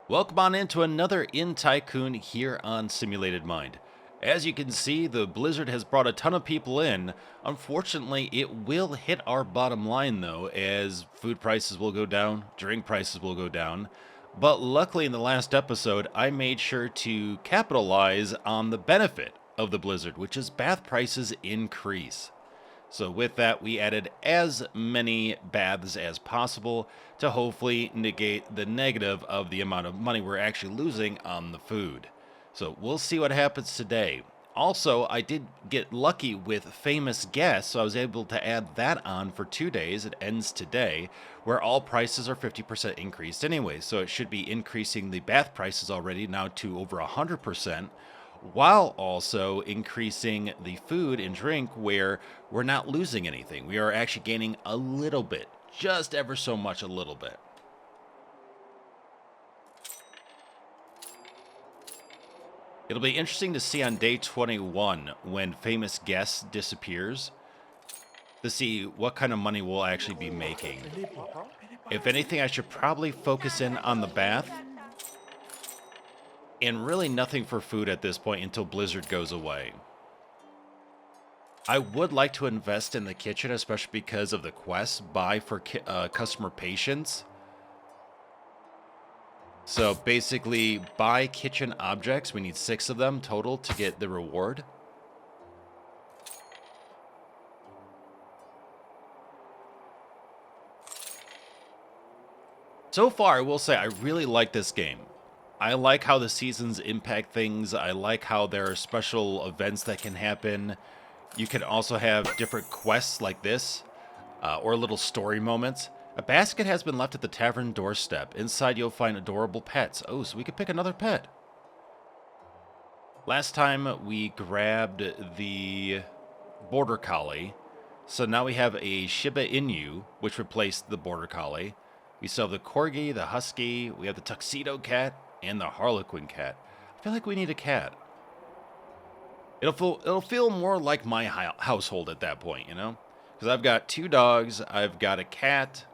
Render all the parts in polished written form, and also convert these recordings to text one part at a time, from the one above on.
Welcome on into another Inn Tycoon here on Simulated Mind. As you can see, the blizzard has brought a ton of people in. Unfortunately, it will hit our bottom line though, as food prices will go down, drink prices will go down. But luckily in the last episode, I made sure to capitalize on the benefit of the blizzard, which is bath prices increase. So with that, we added as many baths as possible to hopefully negate the negative of the amount of money we're actually losing on the food. So we'll see what happens today. Also, I did get lucky with famous guests, so I was able to add that on for 2 days. It ends today, where all prices are 50% increased anyway. So it should be increasing the bath prices already now to over 100%. While also increasing the food and drink where we're not losing anything. We are actually gaining a little bit, just ever so much a little bit. It'll be interesting to see on day 21 when famous guest disappears to see what kind of money we'll actually be making. If anything, I should probably focus in on the bath. And really nothing for food at this point until Blizzard goes away. I would like to invest in the kitchen, especially because of the quests. Buy for customer patience. So basically, buy kitchen objects. We need 6 of them total to get the reward. So far, I will say I really like this game. I like how the seasons impact things. I like how there are special events that can happen. You can also have different quests like this, or little story moments. A basket has been left at the tavern doorstep. Inside you'll find adorable pets. Oh, so we could pick another pet. Last time we grabbed the border collie. So now we have a Shiba Inu, which replaced the border collie. We still have the corgi, the husky, we have the tuxedo cat, and the harlequin cat. I feel like we need a cat. It'll feel more like my household at that point, you know? Because I've got 2 dogs, I've got a cat.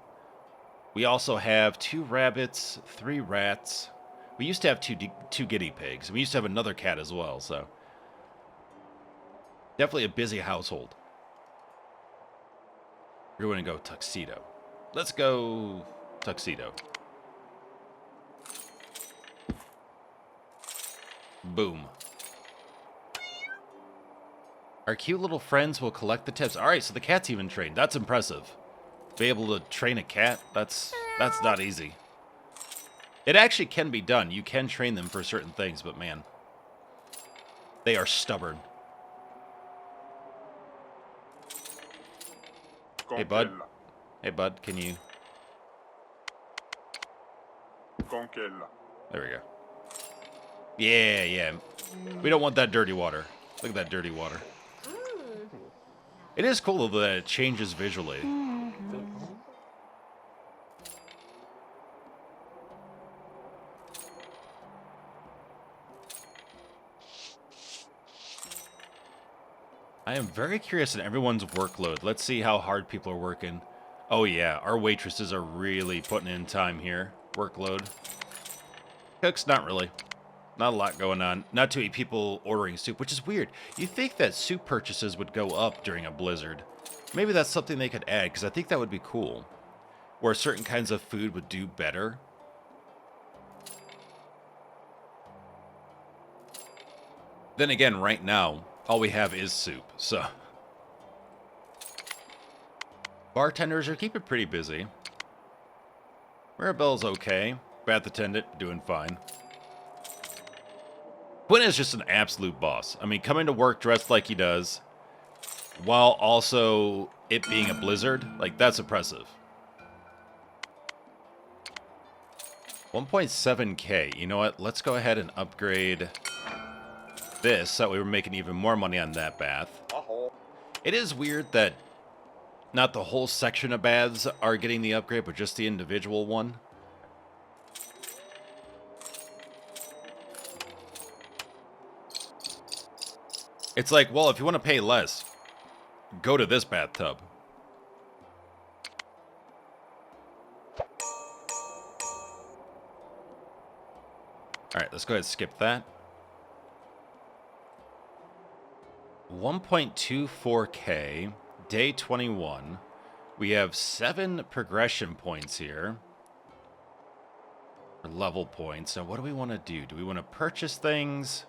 We also have 2 rabbits, 3 rats. We used to have two guinea pigs. We used to have another cat as well, so definitely a busy household. We're going to go tuxedo. Let's go tuxedo. Boom. Our cute little friends will collect the tips. All right, so the cat's even trained. That's impressive. To be able to train a cat, that's not easy. It actually can be done. You can train them for certain things, but man, they are stubborn. Hey, bud. Hey, bud, can you... There we go. Yeah. We don't want that dirty water. Look at that dirty water. It is cool though that it changes visually. I am very curious in everyone's workload. Let's see how hard people are working. Oh yeah, our waitresses are really putting in time here. Workload. Cooks, not really. Not a lot going on. Not too many people ordering soup, which is weird. You'd think that soup purchases would go up during a blizzard. Maybe that's something they could add, because I think that would be cool. Where certain kinds of food would do better. Then again, right now, all we have is soup, so... Bartenders are keeping pretty busy. Mirabelle's okay. Bath attendant, doing fine. Quinn is just an absolute boss. I mean, coming to work dressed like he does, while also it being a blizzard, like, that's impressive. 1.7k. You know what? Let's go ahead and upgrade this, so that we were making even more money on that bath. It is weird that not the whole section of baths are getting the upgrade, but just the individual one. It's like, well, if you want to pay less, go to this bathtub. Alright, let's go ahead and skip that. 1.24k, day 21. We have 7 progression points here. Or level points. So what do we want to do? Do we want to purchase things?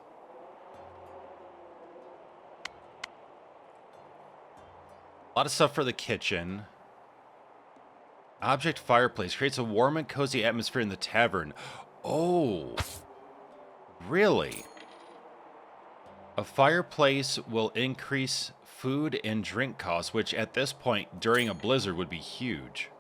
A lot of stuff for the kitchen. Object fireplace creates a warm and cozy atmosphere in the tavern. Oh, really? A fireplace will increase food and drink costs, which at this point during a blizzard would be huge.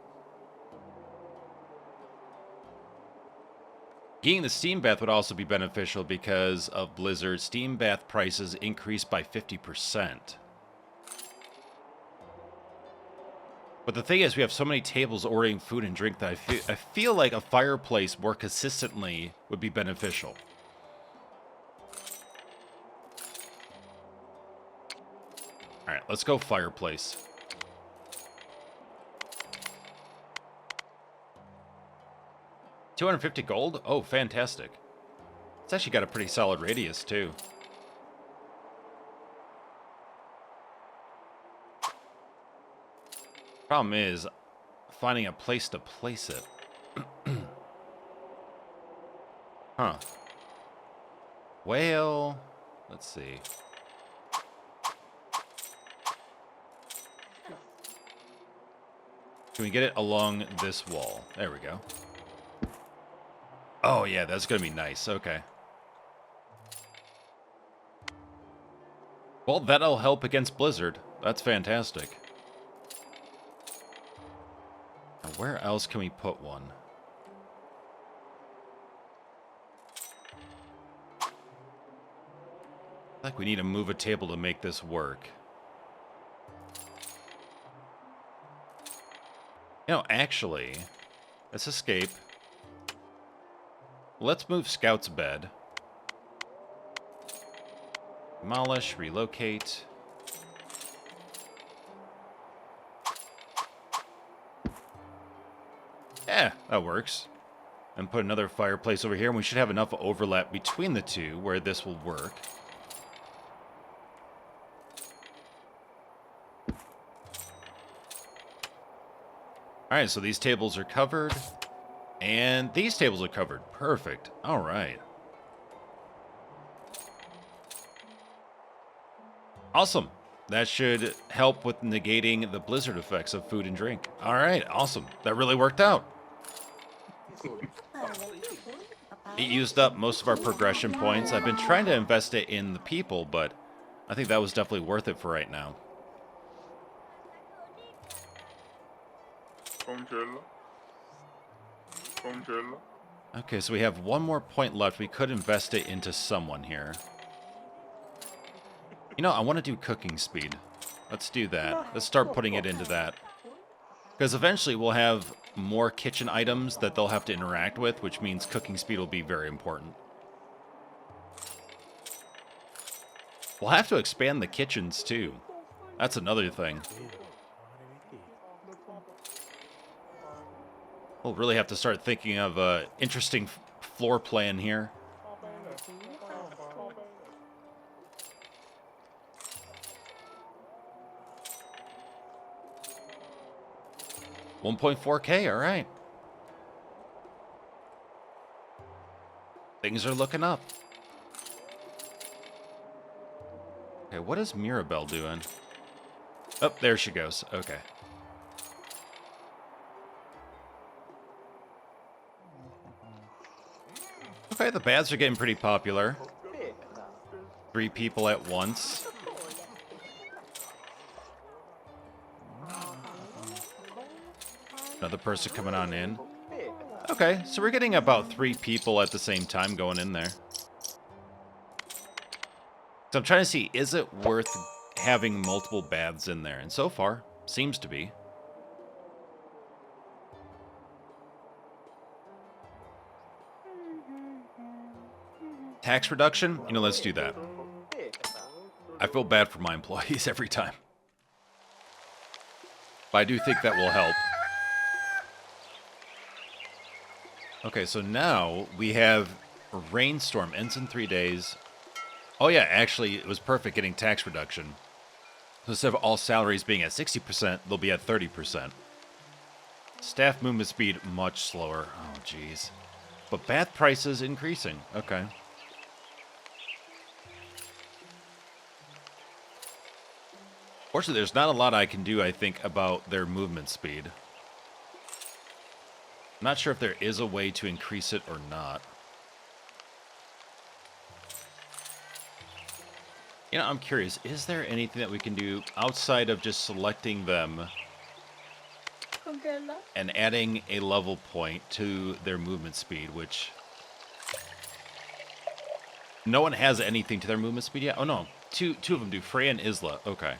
Getting the steam bath would also be beneficial because of blizzard. Steam bath prices increase by 50%. But the thing is, we have so many tables ordering food and drink that I feel like a fireplace more consistently would be beneficial. Alright, let's go fireplace. $250 gold? Oh, fantastic. It's actually got a pretty solid radius, too. Problem is finding a place to place it. Huh. Well, let's see. Can we get it along this wall? There we go. Oh, yeah, that's going to be nice. Okay. Well, that'll help against blizzard. That's fantastic. Now, where else can we put one? I think we need to move a table to make this work. You know, actually, let's escape. Let's move Scout's bed. Demolish, relocate. Yeah, that works. And put another fireplace over here, and we should have enough overlap between the two where this will work. Alright, so these tables are covered. And these tables are covered. Perfect. Alright. Awesome. That should help with negating the blizzard effects of food and drink. Alright, awesome. That really worked out. It used up most of our progression points. I've been trying to invest it in the people, but I think that was definitely worth it for right now. Okay, so we have one more point left. We could invest it into someone here. You know, I want to do cooking speed. Let's do that. Let's start putting it into that. Because eventually we'll have more kitchen items that they'll have to interact with, which means cooking speed will be very important. We'll have to expand the kitchens, too. That's another thing. We'll really have to start thinking of an interesting floor plan here. $1.4K, all right. Things are looking up. Okay, what is Mirabelle doing? Oh, there she goes. Okay. Okay, the baths are getting pretty popular. 3 people at once. Another person coming on in. Okay, so we're getting about 3 people at the same time going in there. So I'm trying to see, is it worth having multiple baths in there? And so far, seems to be. Tax reduction? You know, let's do that. I feel bad for my employees every time. But I do think that will help. Okay, so now we have Rainstorm ends in 3 days. Oh yeah, actually, it was perfect getting tax reduction. So instead of all salaries being at 60%, they'll be at 30%. Staff movement speed much slower. Oh, jeez. But bath prices increasing. Okay. Fortunately, there's not a lot I can do, I think, about their movement speed. I'm not sure if there is a way to increase it or not. You know, I'm curious. Is there anything that we can do outside of just selecting them and adding a level point to their movement speed, which no one has anything to their movement speed yet? Oh, no. Two of them do. Freya and Isla. Okay.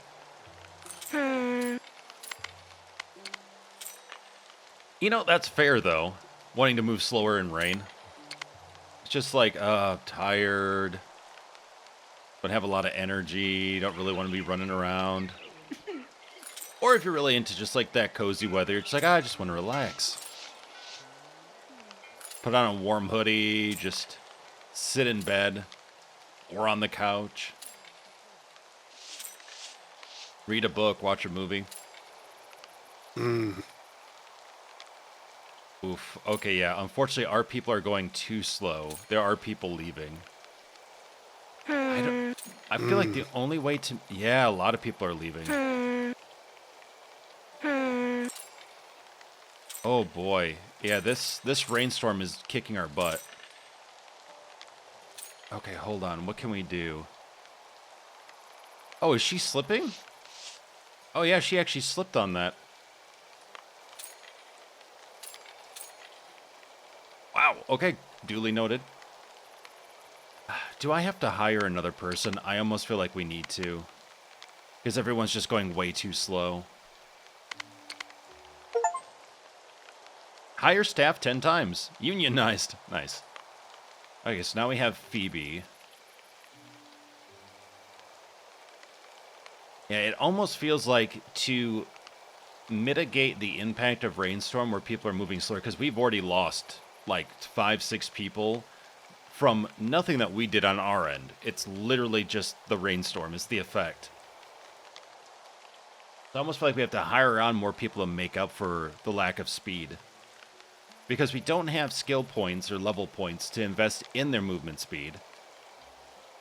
You know, that's fair, though. Wanting to move slower in rain. It's just like, tired. But have a lot of energy. Don't really want to be running around. Or if you're really into just like that cozy weather, it's like, I just want to relax. Put on a warm hoodie, just sit in bed or on the couch. Read a book, watch a movie. Oof. Okay, yeah. Unfortunately, our people are going too slow. There are people leaving. I feel like the only way to... Yeah, a lot of people are leaving. Oh, boy. Yeah, this rainstorm is kicking our butt. Okay, hold on. What can we do? Oh, is she slipping? Oh, yeah, she actually slipped on that. Wow, okay. Duly noted. Do I have to hire another person? I almost feel like we need to. Because everyone's just going way too slow. Hire staff 10 times. Unionized. Nice. Okay, so now we have Phoebe. Yeah, it almost feels like to mitigate the impact of rainstorm where people are moving slower, because we've already lost like 5-6 people from nothing that we did on our end. It's literally just the rainstorm. It's the effect. I almost feel like we have to hire on more people to make up for the lack of speed. Because we don't have skill points or level points to invest in their movement speed.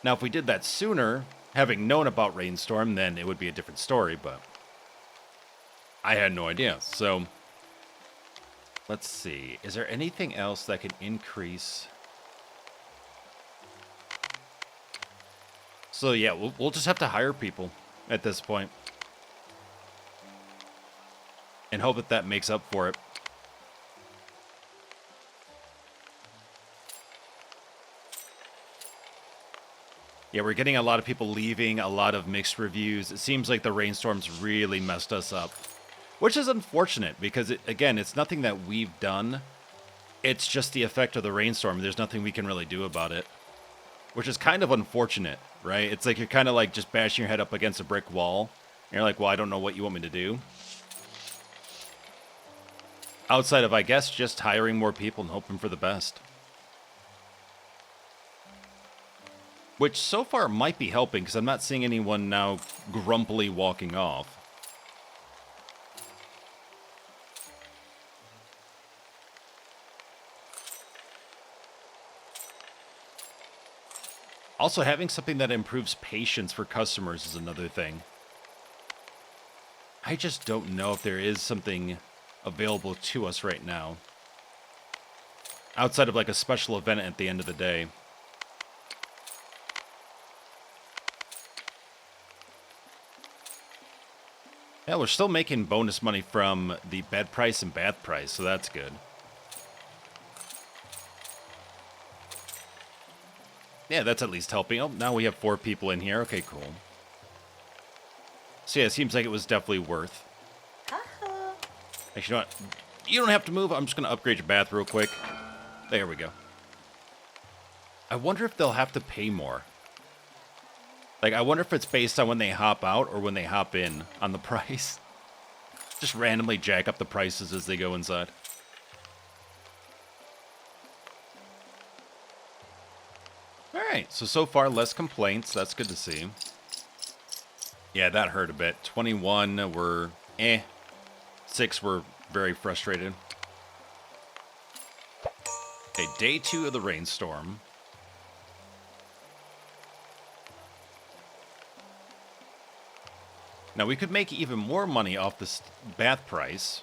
Now, if we did that sooner, having known about rainstorm, then it would be a different story, but I had no idea. So, let's see. Is there anything else that can increase... So yeah, we'll just have to hire people at this point. And hope that that makes up for it. Yeah, we're getting a lot of people leaving, a lot of mixed reviews. It seems like the rainstorms really messed us up. Which is unfortunate, because, again, it's nothing that we've done. It's just the effect of the rainstorm. There's nothing we can really do about it. Which is kind of unfortunate, right? It's like you're kind of like just bashing your head up against a brick wall. And you're like, well, I don't know what you want me to do. Outside of, I guess, just hiring more people and hoping for the best. Which so far might be helping, because I'm not seeing anyone now grumpily walking off. Also, having something that improves patience for customers is another thing. I just don't know if there is something available to us right now. Outside of like a special event at the end of the day. Yeah, we're still making bonus money from the bed price and bath price, so that's good. Yeah, that's at least helping. Oh, now we have 4 people in here. Okay, cool. So yeah, it seems like it was definitely worth. Actually, you know what? You don't have to move. I'm just going to upgrade your bath real quick. There we go. I wonder if they'll have to pay more. Like, I wonder if it's based on when they hop out or when they hop in on the price. Just randomly jack up the prices as they go inside. Alright, so far less complaints. That's good to see. Yeah, that hurt a bit. 21 were eh. 6 were very frustrated. Okay, day 2 of the rainstorm. Now, we could make even more money off this bath price,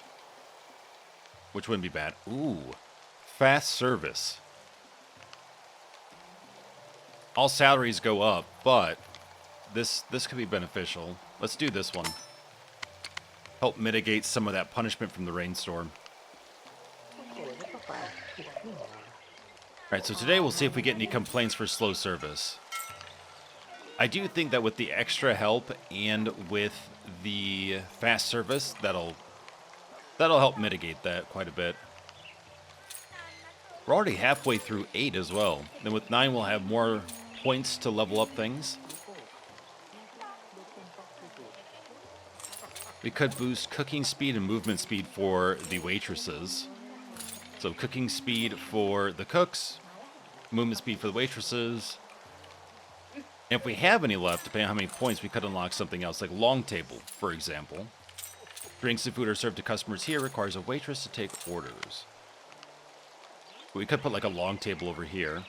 which wouldn't be bad. Ooh, fast service. All salaries go up, but this could be beneficial. Let's do this one. Help mitigate some of that punishment from the rainstorm. Alright, so today we'll see if we get any complaints for slow service. I do think that with the extra help and with the fast service, that'll help mitigate that quite a bit. We're already halfway through 8 as well. Then with 9 we'll have more points to level up things. We could boost cooking speed and movement speed for the waitresses. So cooking speed for the cooks, movement speed for the waitresses. And if we have any left, depending on how many points, we could unlock something else, like long table, for example. Drinks and food are served to customers here, requires a waitress to take orders. We could put like a long table over here.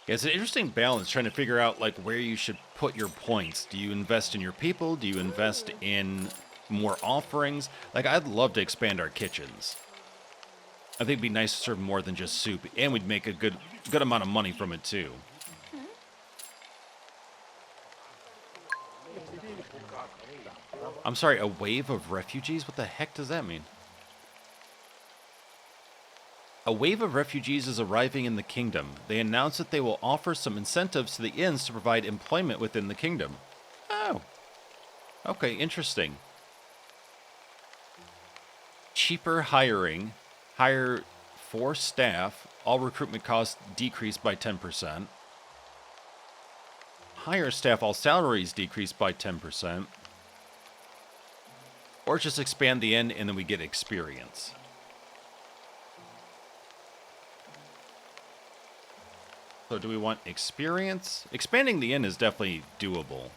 Yeah, it's an interesting balance trying to figure out like where you should put your points. Do you invest in your people? Do you invest in more offerings? Like, I'd love to expand our kitchens. I think it'd be nice to serve more than just soup, and we'd make a good amount of money from it too. I'm sorry, a wave of refugees? What the heck does that mean? A wave of refugees is arriving in the kingdom. They announce that they will offer some incentives to the inns to provide employment within the kingdom. Oh. Okay, interesting. Cheaper hiring. Hire 4 staff. All recruitment costs decreased by 10%. Hire staff. All salaries decreased by 10%. Or just expand the inn and then we get experience. So do we want experience? Expanding the inn is definitely doable.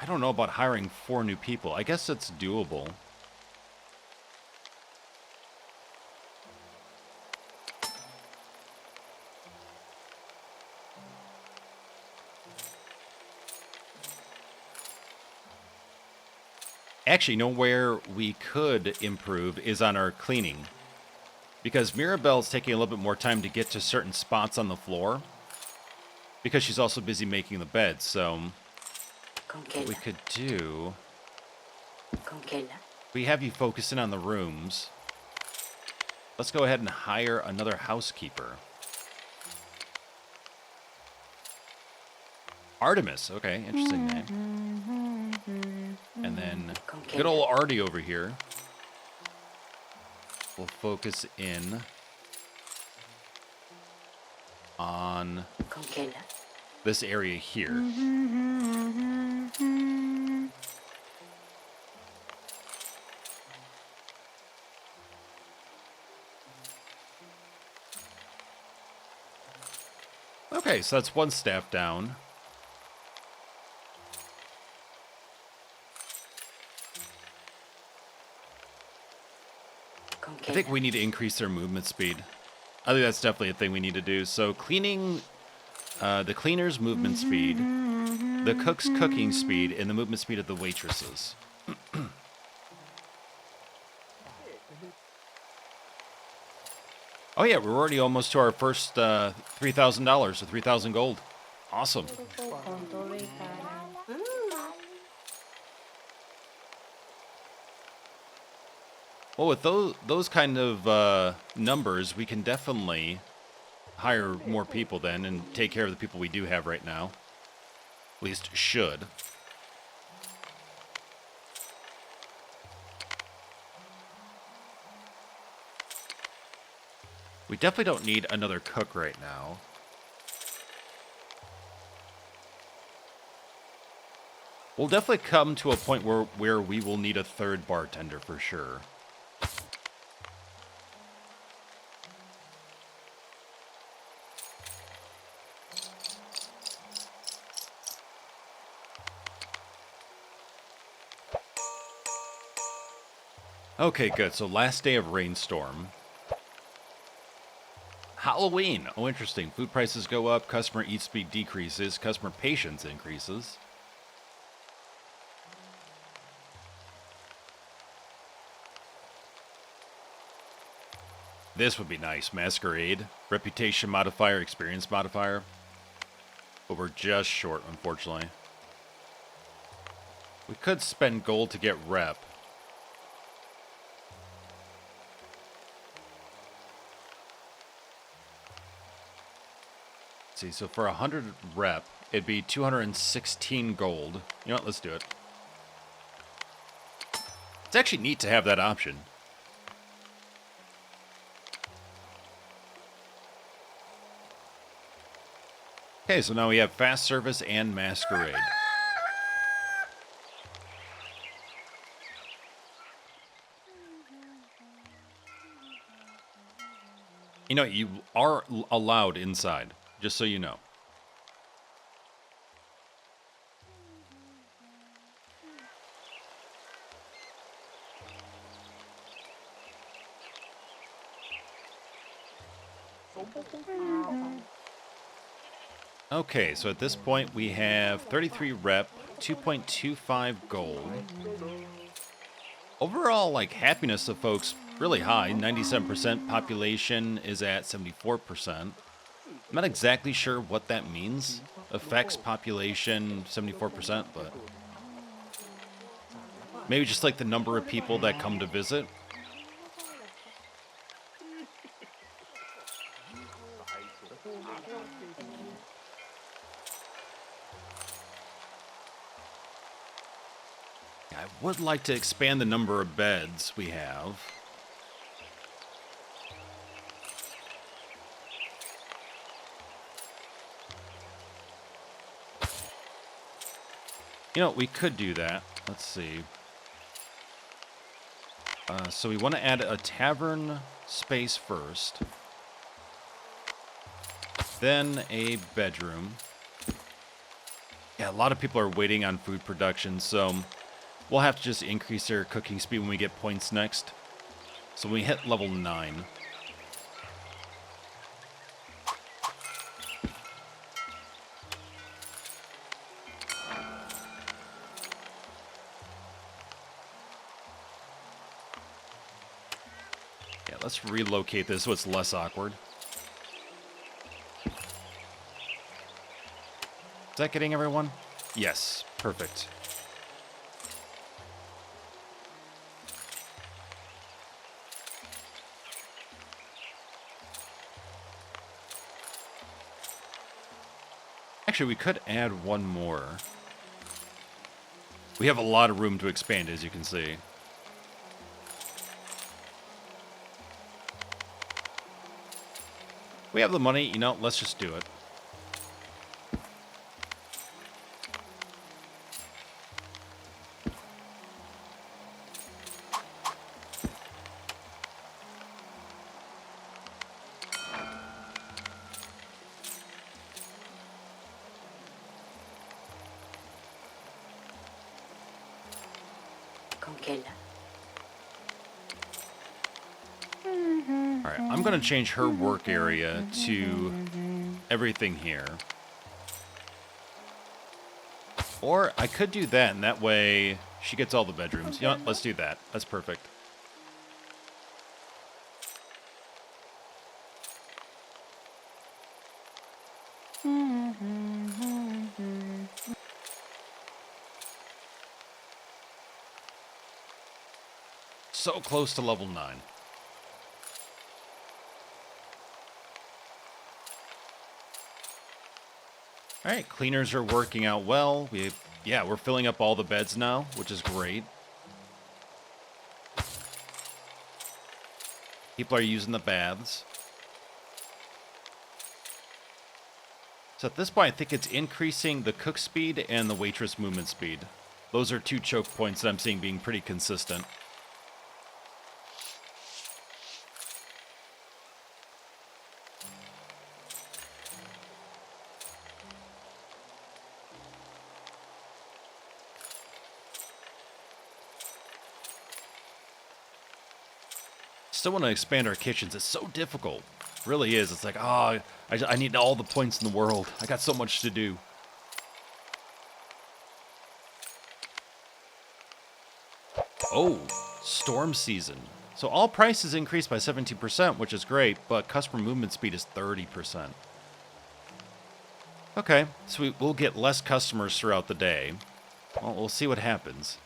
I don't know about hiring 4 new people. I guess it's doable. Actually, you know where we could improve is on our cleaning. Because Mirabelle's taking a little bit more time to get to certain spots on the floor. Because she's also busy making the bed, so what we could do... We have you focusing on the rooms. Let's go ahead and hire another housekeeper. Artemis, okay, interesting name. And then good old Artie over here. We'll focus in on this area here. Okay, so that's 1 staff down. I think we need to increase their movement speed. I think that's definitely a thing we need to do. So cleaning, the cleaner's movement speed, the cook's cooking speed, and the movement speed of the waitresses. Oh yeah, we're already almost to our first $3,000, so 3,000 gold. Awesome. Well, with those kind of numbers, we can definitely hire more people then and take care of the people we do have right now. At least should. We definitely don't need another cook right now. We'll definitely come to a point where we will need a third bartender for sure. Okay, good. So last day of rainstorm. Halloween. Oh, interesting. Food prices go up. Customer eat speed decreases. Customer patience increases. This would be nice. Masquerade. Reputation modifier. Experience modifier. But we're just short, unfortunately. We could spend gold to get rep. Let's see, so for 100 rep, it'd be 216 gold. You know what? Let's do it. It's actually neat to have that option. Okay, so now we have fast service and masquerade. You know, you are allowed inside, just so you know. Okay, so at this point we have 33 rep, 2.25 gold. Overall, like, happiness of folks really high. 97% population is at 74%. I'm not exactly sure what that means. Affects population 74%, but maybe just like the number of people that come to visit. I would like to expand the number of beds we have. You know, we could do that. Let's see. So we want to add a tavern space first. Then a bedroom. Yeah, a lot of people are waiting on food production, so we'll have to just increase their cooking speed when we get points next. So when we hit level 9. Yeah, let's relocate this so it's less awkward. Is that getting everyone? Yes, perfect. Actually, we could add one more. We have a lot of room to expand, as you can see. We have the money, you know, let's just do it. Alright, I'm going to change her work area to everything here. Or I could do that, and that way she gets all the bedrooms. You know what? Let's do that. That's perfect. So close to level 9. Alright, cleaners are working out well. We're filling up all the beds now, which is great. People are using the baths. So at this point, I think it's increasing the cook speed and the waitress movement speed. Those are 2 choke points that I'm seeing being pretty consistent. Still want to expand our kitchens. It's so difficult. It really is. It's like, oh, I need all the points in the world. I got so much to do. Oh, storm season. So all prices increased by 17%, which is great, but customer movement speed is 30%. Okay, so we'll get less customers throughout the day. Well, we'll see what happens.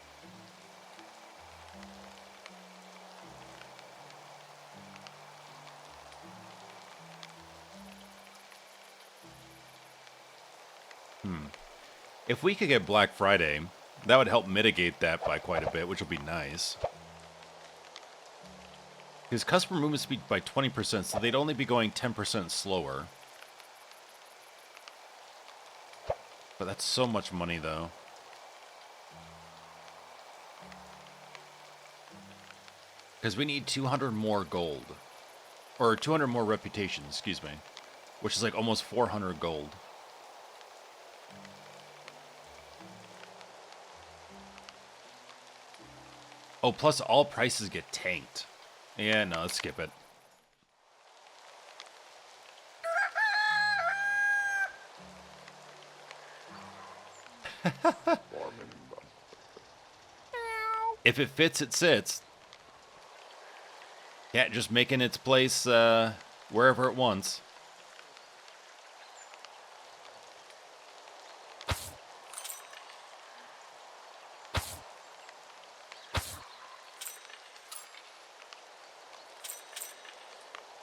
If we could get Black Friday, that would help mitigate that by quite a bit, which would be nice. Because customer movement speed by 20%, so they'd only be going 10% slower. But that's so much money, though. Because we need 200 more gold. Or 200 more reputation, excuse me. Which is like almost 400 gold. Oh, plus all prices get tanked. Yeah, no, let's skip it. If it fits, it sits. Yeah, just making its place wherever it wants.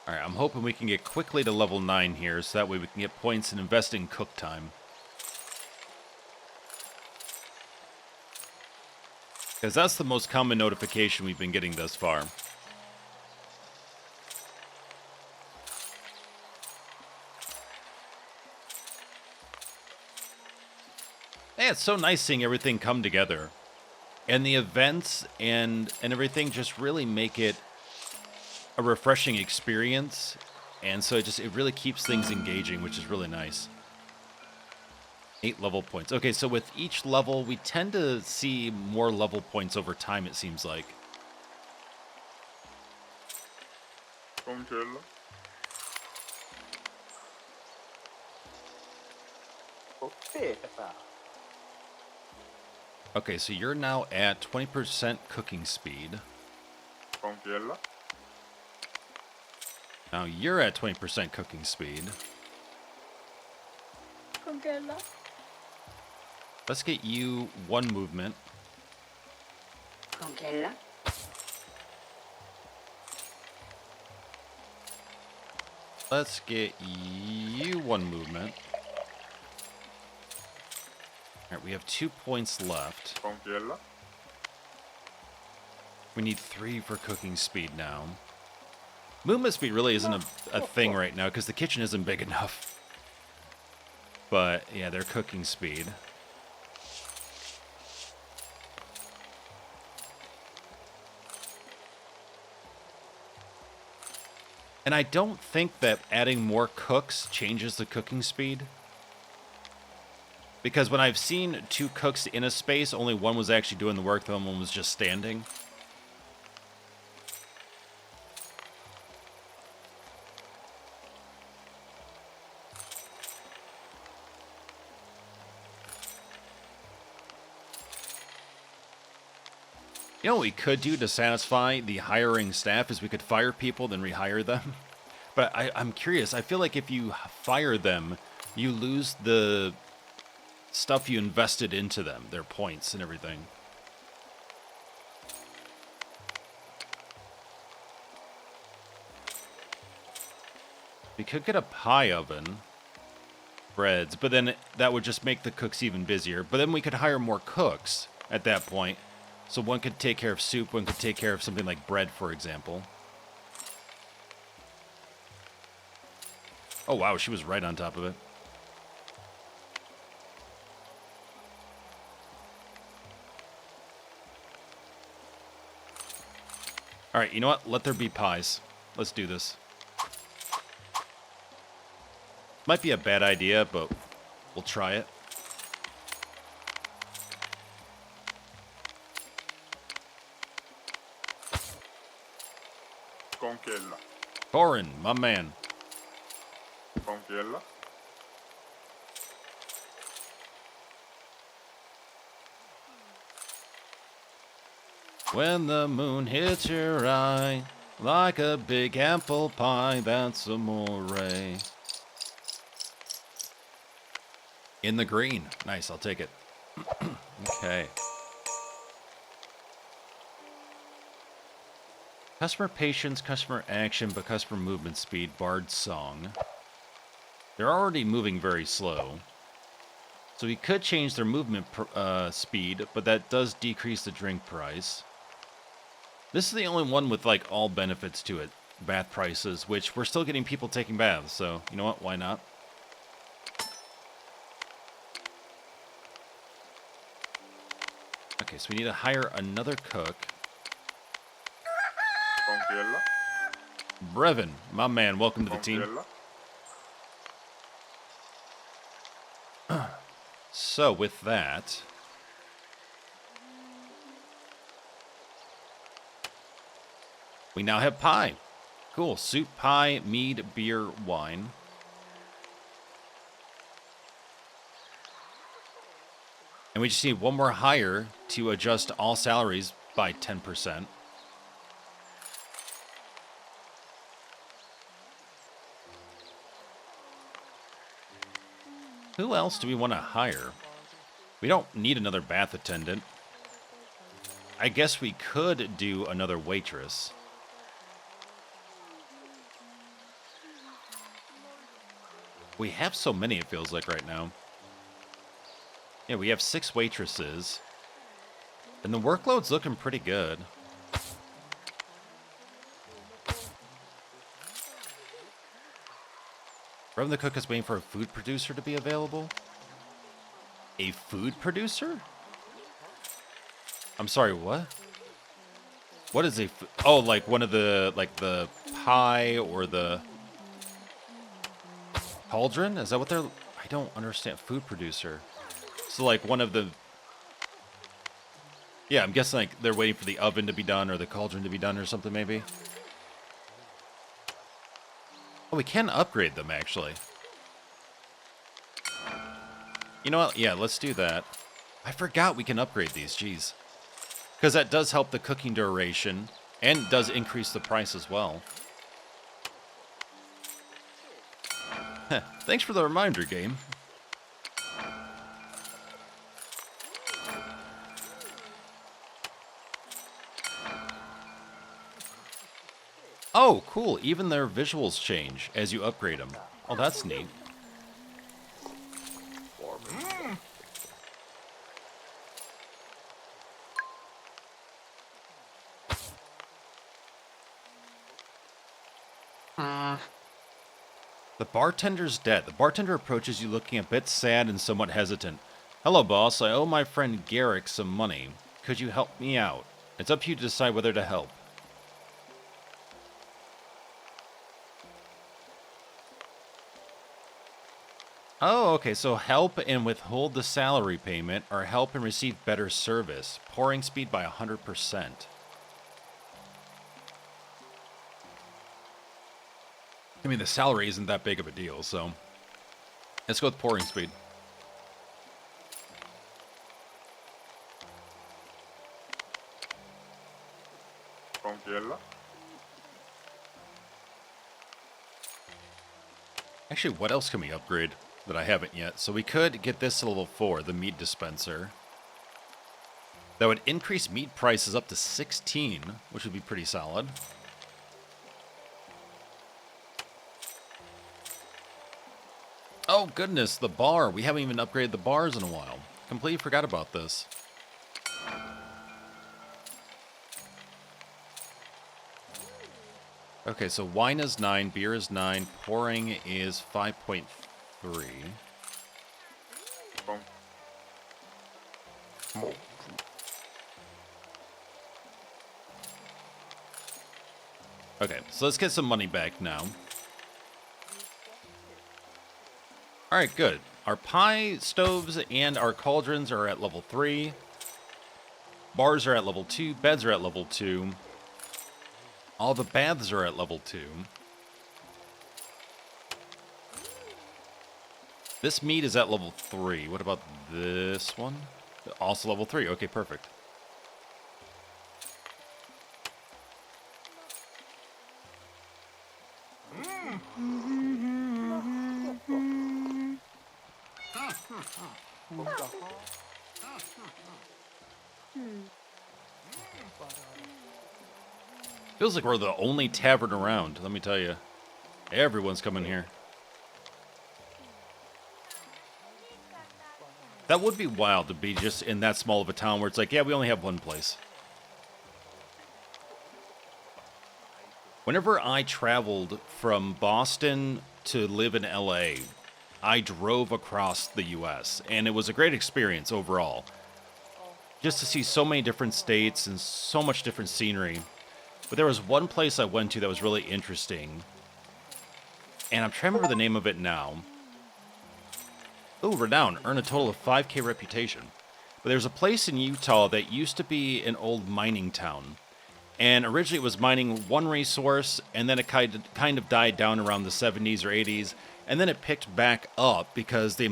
Alright, I'm hoping we can get quickly to level 9 here, so that way we can get points and invest in cook time. Because that's the most common notification we've been getting thus far. Yeah, it's so nice seeing everything come together. And the events and everything just really make it a refreshing experience, and so it really keeps things engaging, which is really nice. 8 level points. Okay, so with each level, we tend to see more level points over time, it seems like. Okay, so you're now at 20% cooking speed. Now you're at 20% cooking speed. Let's get you 1 movement. Let's get you 1 movement. Alright, we have 2 points left. We need 3 for cooking speed now. Movement speed really isn't a thing right now because the kitchen isn't big enough. But, yeah, their cooking speed. And I don't think that adding more cooks changes the cooking speed. Because when I've seen 2 cooks in a space, only one was actually doing the work, the other one was just standing. You know what we could do to satisfy the hiring staff is we could fire people, then rehire them. But I'm curious. I feel like if you fire them, you lose the stuff you invested into them, their points and everything. We could get a pie oven, breads, but then that would just make the cooks even busier. But then we could hire more cooks at that point. So one could take care of soup, one could take care of something like bread, for example. Oh, wow, she was right on top of it. All right, you know what? Let there be pies. Let's do this. Might be a bad idea, but we'll try it. Con kella. Corin, my man. Con kella. When the moon hits your eye, like a big apple pie, that's amore. In the green. Nice, I'll take it. Okay. Customer patience, customer action, but customer movement speed, Bard's song. They're already moving very slow. So we could change their movement speed, but that does decrease the drink price. This is the only one with, like, all benefits to it. Bath prices, which we're still getting people taking baths, so you know what? Why not? Okay, so we need to hire another cook. Con kella. Brevin, my man, welcome to the Con team. kella. So, with that... we now have pie. Cool. Soup, pie, mead, beer, wine. And we just need one more hire to adjust all salaries by 10%. Who else do we want to hire? We don't need another bath attendant. I guess we could do another waitress. We have so many, it feels like, right now. Yeah, we have 6 waitresses. And the workload's looking pretty good. Reverend the cook is waiting for a food producer to be available. A food producer? I'm sorry, what? What is a... oh, like one of the... like the pie or the... cauldron? Is that what they're... I don't understand. Food producer. So, like, one of the... yeah, I'm guessing, like, they're waiting for the oven to be done or the cauldron to be done or something, maybe. Oh, we can upgrade them, actually. You know what? Yeah, let's do that. I forgot we can upgrade these, jeez. Because that does help the cooking duration and does increase the price as well. Heh, thanks for the reminder, game. Oh, cool. Even their visuals change as you upgrade them. Oh, that's neat. The bartender's dead. The bartender approaches you looking a bit sad and somewhat hesitant. Hello, boss. I owe my friend Garrick some money. Could you help me out? It's up to you to decide whether to help. Oh, okay, so help and withhold the salary payment, or help and receive better service. Pouring speed by 100%. I mean, the salary isn't that big of a deal, so... let's go with pouring speed. Con kella. Actually, what else can we upgrade that I haven't yet? So we could get this to level 4, the meat dispenser. That would increase meat prices up to 16, which would be pretty solid. Oh, goodness, the bar. We haven't even upgraded the bars in a while. Completely forgot about this. Okay, so wine is 9, beer is 9, pouring is 5.3. Con. Okay, so let's get some money back now. Alright, good. Our pie stoves and our cauldrons are at level 3. Bars are at level 2. Beds are at level 2. All the baths are at level 2. This meat is at level 3. What about this one? Also level 3. Okay, perfect. Feels like we're the only tavern around, let me tell you. Everyone's coming here. That would be wild to be just in that small of a town where it's like, yeah, we only have one place. Whenever I traveled from Boston to live in LA, I drove across the US, and it was a great experience overall. Just to see so many different states and so much different scenery. But there was one place I went to that was really interesting, and I'm trying to remember the name of it now. Oh, renown. Earn a total of 5K reputation. But there's a place in Utah that used to be an old mining town. And originally it was mining one resource, and then it kind of died down around the 70s or 80s. And then it picked back up because they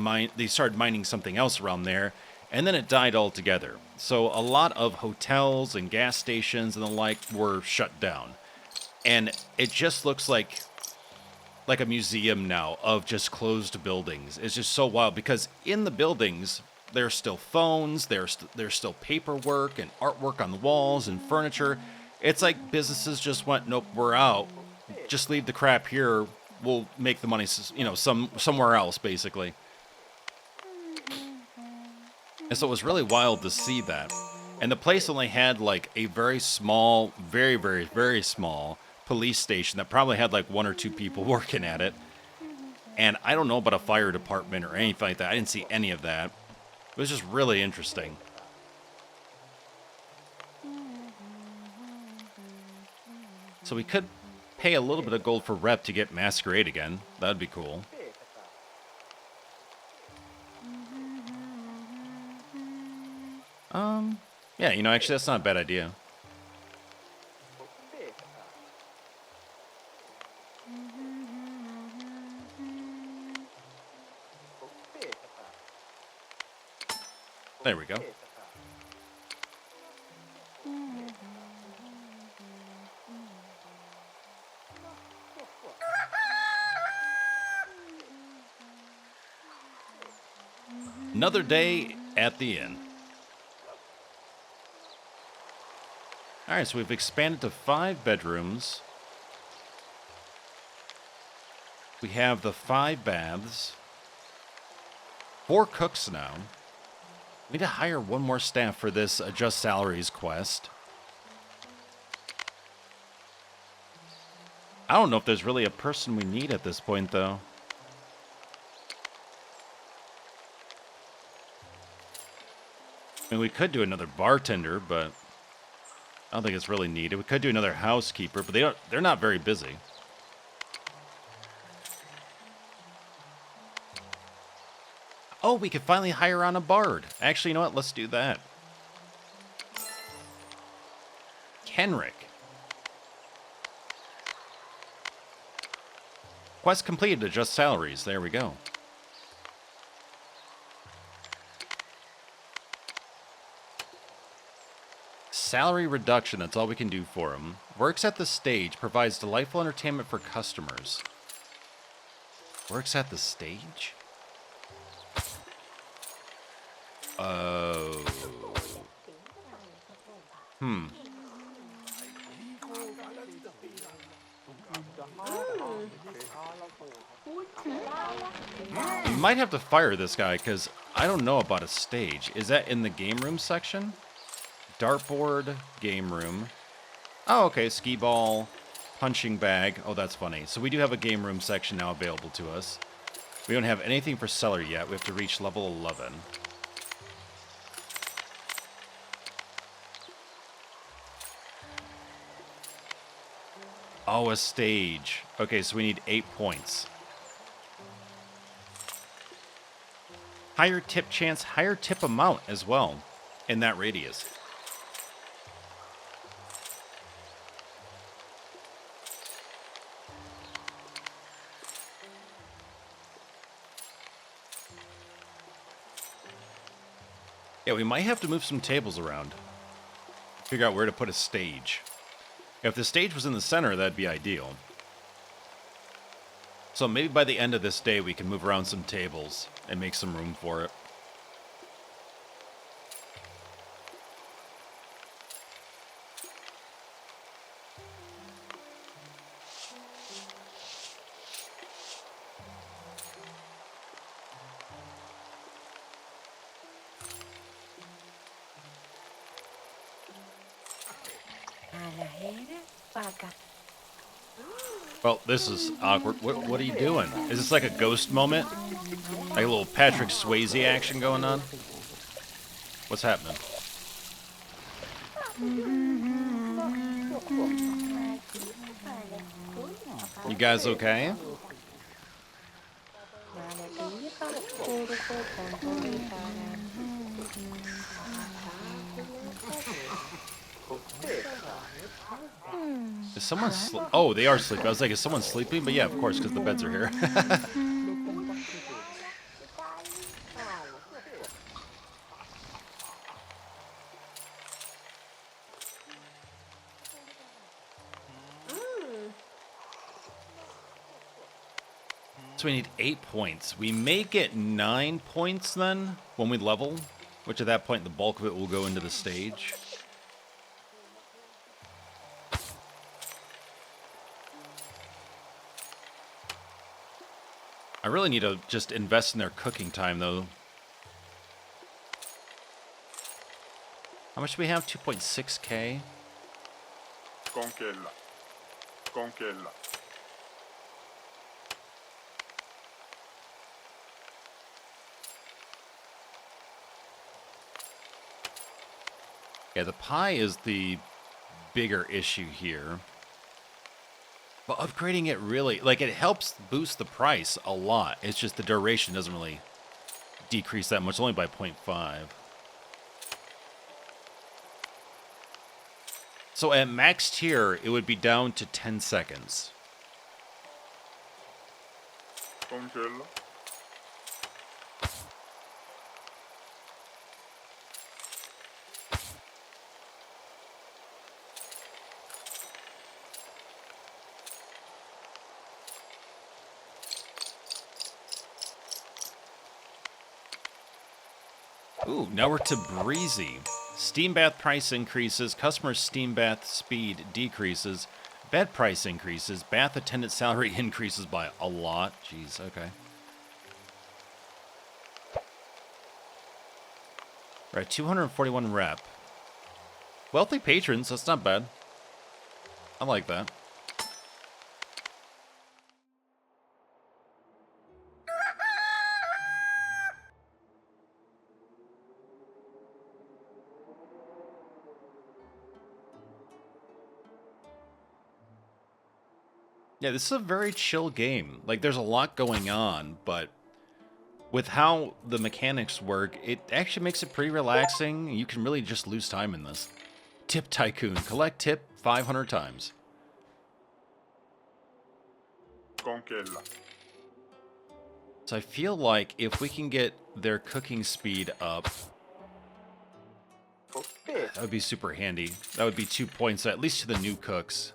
started mining something else around there. And then it died altogether. So a lot of hotels and gas stations and the like were shut down. And it just looks like a museum now of just closed buildings. It's just so wild because in the buildings, there's still phones, there's still paperwork and artwork on the walls and furniture. It's like businesses just went, nope, we're out. Just leave the crap here. We'll make the money, somewhere else, basically. And so it was really wild to see that. And the place only had like a very small, very, very, very small police station that probably had like 1 or 2 people working at it. And I don't know about a fire department or anything like that. I didn't see any of that. It was just really interesting. So we could pay a little bit of gold for rep to get Masquerade again. That'd be cool. Yeah, actually that's not a bad idea. There we go. Another day at the inn. Alright, so we've expanded to 5 bedrooms. We have the 5 baths. 4 cooks now. We need to hire one more staff for this adjust salaries quest. I don't know if there's really a person we need at this point, though. I mean, we could do another bartender, but I don't think it's really needed. We could do another housekeeper, but they're not very busy. Oh, we could finally hire on a bard. Actually, you know what? Let's do that. Kenrick. Quest completed. Adjust salaries. There we go. Salary reduction. That's all we can do for him. Works at the stage. Provides delightful entertainment for customers. Works at the stage? Oh. We might have to fire this guy, because I don't know about a stage. Is that in the game room section? Dartboard, game room. Oh, okay, skee ball, punching bag. Oh, that's funny. So we do have a game room section now available to us. We don't have anything for cellar yet. We have to reach level 11. Oh, a stage. Okay, so we need 8 points. Higher tip chance, higher tip amount as well in that radius. Yeah, we might have to move some tables around. Figure out where to put a stage. If the stage was in the center, that'd be ideal. So maybe by the end of this day, we can move around some tables and make some room for it. Well, this is awkward. What are you doing? Is this like a ghost moment? Like a little Patrick Swayze action going on? What's happening? You guys okay? Is someone oh, they are sleeping. I was like, is someone sleeping? But yeah, of course, because the beds are here. So we need 8 points. We may get 9 points then when we level, which at that point the bulk of it will go into the stage. I really need to just invest in their cooking time, though. How much do we have? 2.6k? Conquella. Conquella. Yeah, the pie is the bigger issue here. But upgrading it really, like, it helps boost the price a lot. It's just the duration doesn't really decrease that much, only by 0.5. So at max tier, it would be down to 10 seconds. Conquella. Ooh, now we're to breezy. Steam bath price increases, customer steam bath speed decreases, bed price increases, bath attendant salary increases by a lot. Jeez, okay. Right, 241 rep. Wealthy patrons, that's not bad. I like that. Yeah, this is a very chill game. Like, there's a lot going on, but with how the mechanics work, it actually makes it pretty relaxing. You can really just lose time in this. Tip Tycoon. Collect tip 500 times. Conquella. So I feel like if we can get their cooking speed up, that would be super handy. That would be 2 points, at least to the new cooks.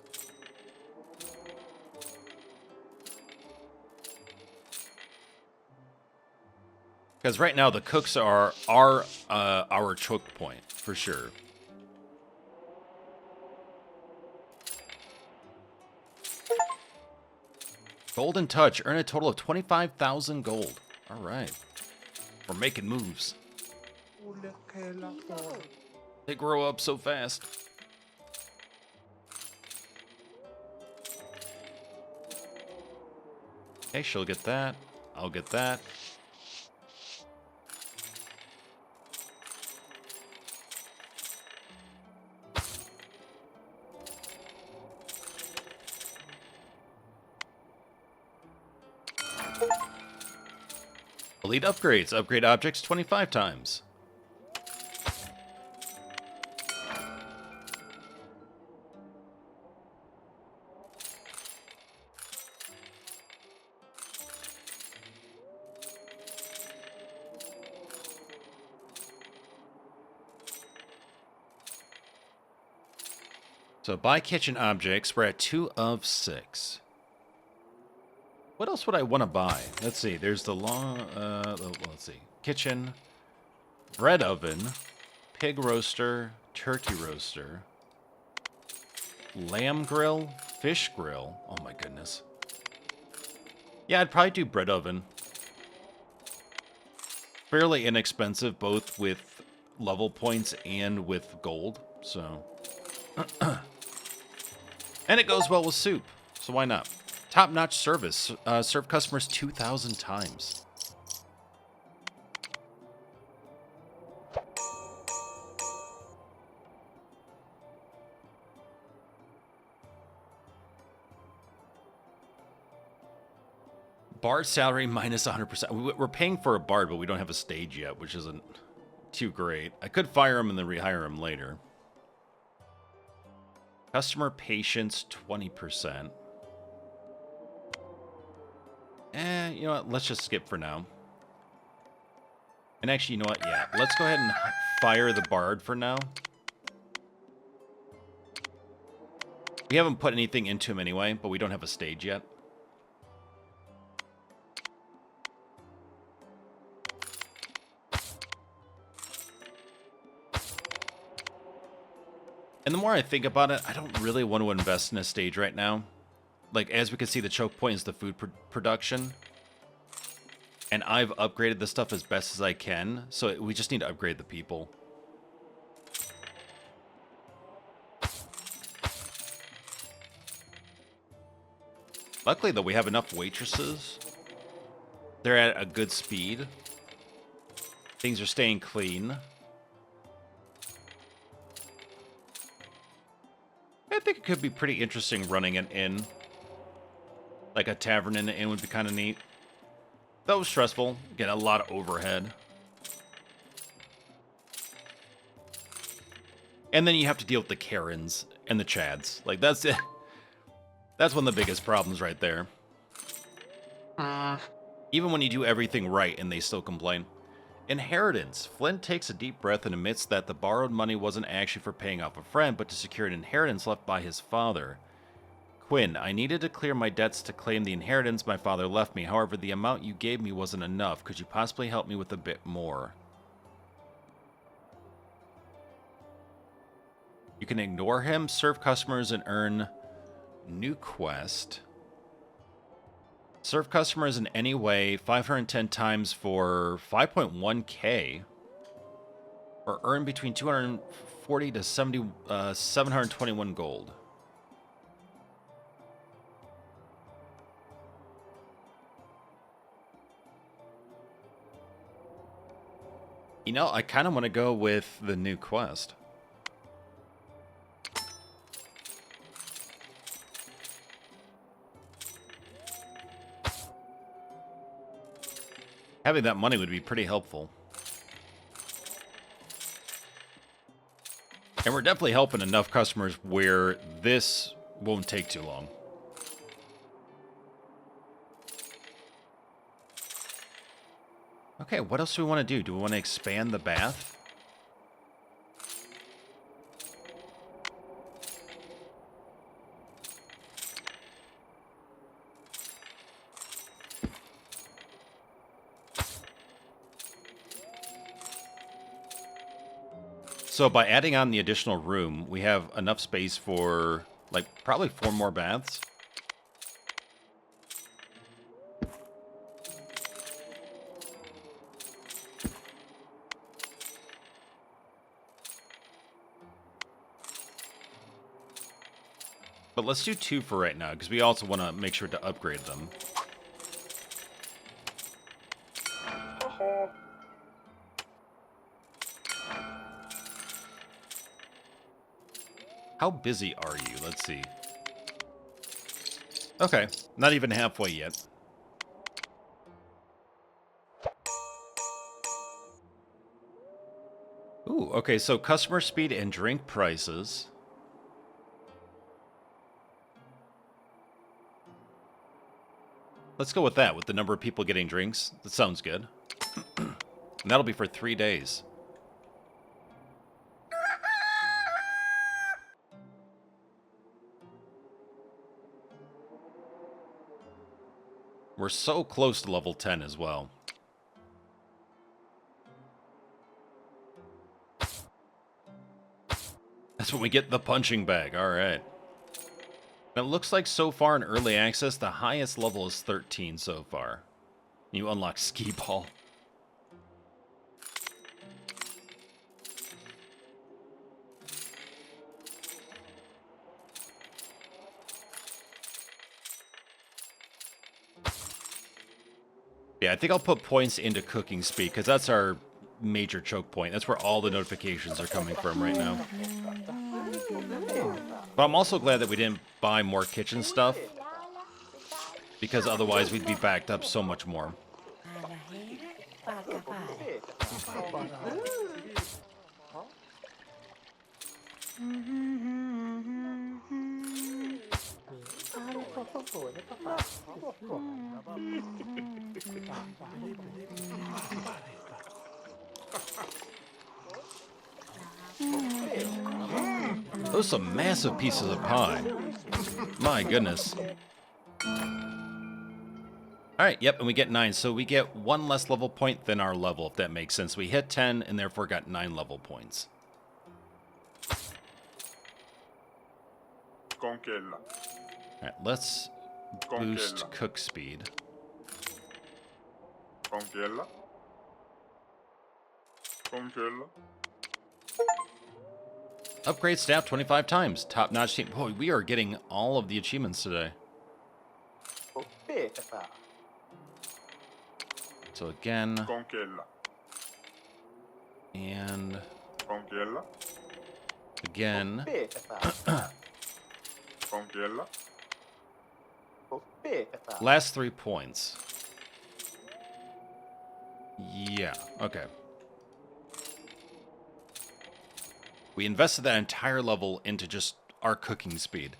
Because right now the cooks are our choke point, for sure. Golden Touch. Earn a total of 25,000 gold. All right. We're making moves. They grow up so fast. Okay, she'll get that. I'll get that. Elite upgrades. Upgrade objects 25 times. So buy kitchen objects. We're at 2 of 6. What else would I want to buy? Let's see. There's the let's see. Kitchen, bread oven, pig roaster, turkey roaster, lamb grill, fish grill. Oh my goodness. Yeah, I'd probably do bread oven. Fairly inexpensive, both with level points and with gold. So, and it goes well with soup. So why not? Top-notch service. Serve customers 2,000 times. Bard salary minus 100%. We're paying for a bard, but we don't have a stage yet, which isn't too great. I could fire him and then rehire him later. Customer patience 20%. You know what? Let's just skip for now. And actually, you know what? Yeah, let's go ahead and fire the bard for now. We haven't put anything into him anyway, but we don't have a stage yet. And the more I think about it, I don't really want to invest in a stage right now. Like, as we can see, the choke point is the food production. And I've upgraded the stuff as best as I can, so we just need to upgrade the people. Luckily, though, we have enough waitresses. They're at a good speed. Things are staying clean. I think it could be pretty interesting running an inn. Like a tavern in an inn would be kind of neat. That was stressful. Get a lot of overhead. And then you have to deal with the Karens and the Chads. Like, that's it. That's one of the biggest problems right there. Even when you do everything right and they still complain. Inheritance. Flint takes a deep breath and admits that the borrowed money wasn't actually for paying off a friend, but to secure an inheritance left by his father. Quinn, I needed to clear my debts to claim the inheritance my father left me. However, the amount you gave me wasn't enough. Could you possibly help me with a bit more? You can ignore him, serve customers, and earn new quest. Serve customers in any way 510 times for 5.1k. Or earn between 240 to 721 gold. You know, I kind of want to go with the new quest. Having that money would be pretty helpful. And we're definitely helping enough customers where this won't take too long. Okay, what else do we want to do? Do we want to expand the bath? So by adding on the additional room, we have enough space for, like, probably 4 more baths. But let's do 2 for right now, because we also want to make sure to upgrade them. How busy are you? Let's see. Okay, not even halfway yet. Ooh, okay, so customer speed and drink prices. Let's go with that, with the number of people getting drinks. That sounds good. And that'll be for 3 days. We're so close to level 10 as well. That's when we get the punching bag. All right. It looks like so far in early access, the highest level is 13 so far. You unlock Ski Ball. Yeah, I think I'll put points into cooking speed, because that's our major choke point. That's where all the notifications are coming from right now. But I'm also glad that we didn't buy more kitchen stuff, because otherwise we'd be backed up so much more. Those are some massive pieces of pie. My goodness. Alright, yep, and we get 9. So we get 1 less level point than our level, if that makes sense. We hit 10 and therefore got 9 level points. Congela. Alright, let's boost cook speed. Congela. Congela. Upgrade staff 25 times. Top-notch team. Boy, we are getting all of the achievements today. So again, Congela. and Congela. again. Congela. Last 3 points. Yeah, okay. We invested that entire level into just our cooking speed.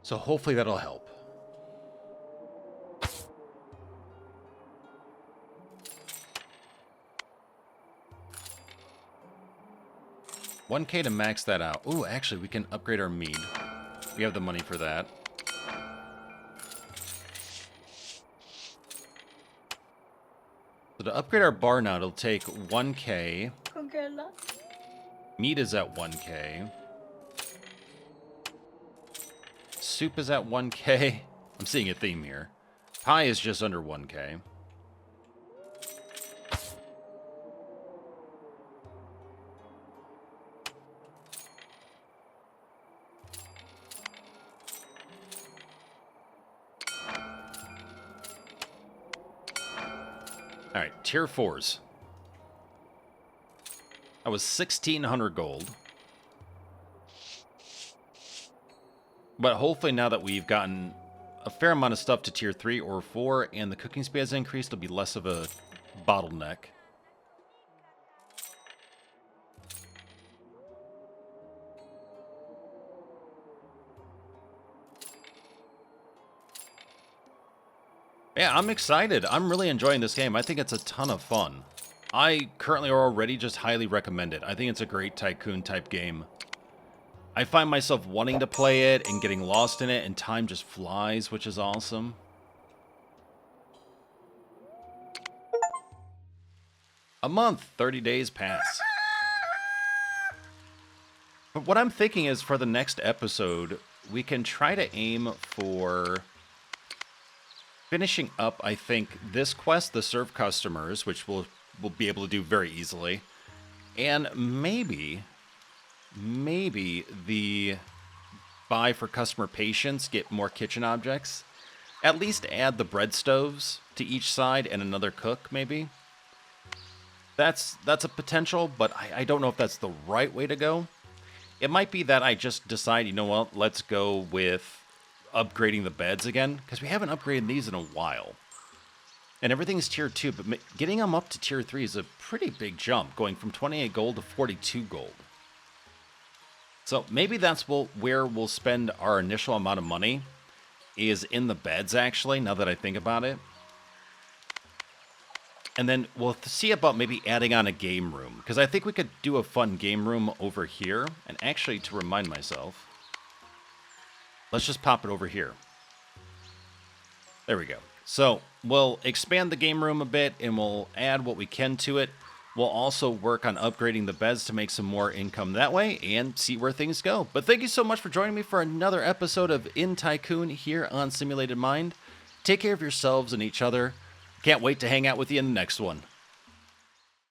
So hopefully that'll help. $1K to max that out. Ooh, actually, we can upgrade our mead. We have the money for that. So to upgrade our bar now, it'll take 1K. Meat is at 1K. Soup is at 1K. I'm seeing a theme here. Pie is just under 1K. Alright, tier 4s. That was 1,600 gold. But hopefully now that we've gotten a fair amount of stuff to tier 3 or 4 and the cooking speed has increased, it'll be less of a bottleneck. Yeah, I'm excited. I'm really enjoying this game. I think it's a ton of fun. I currently already just highly recommend it. I think it's a great tycoon type game. I find myself wanting to play it and getting lost in it, and time just flies, which is awesome. A month, 30 days pass. But what I'm thinking is for the next episode, we can try to aim for finishing up, I think, this quest, the serve customers, which we'll be able to do very easily. And maybe the buy for customer patience, get more kitchen objects. At least add the bread stoves to each side and another cook, maybe. That's a potential, but I don't know if that's the right way to go. It might be that I just decide, you know what, let's go with upgrading the beds again, because we haven't upgraded these in a while. And everything's tier 2, but getting them up to tier 3 is a pretty big jump, going from 28 gold to 42 gold. So maybe that's where we'll spend our initial amount of money, is in the beds, actually, now that I think about it. And then we'll see about maybe adding on a game room, because I think we could do a fun game room over here. And actually, to remind myself, let's just pop it over here. There we go. So we'll expand the game room a bit, and we'll add what we can to it. We'll also work on upgrading the beds to make some more income that way and see where things go. But thank you so much for joining me for another episode of Inn Tycoon here on Simulated Mind. Take care of yourselves and each other. Can't wait to hang out with you in the next one.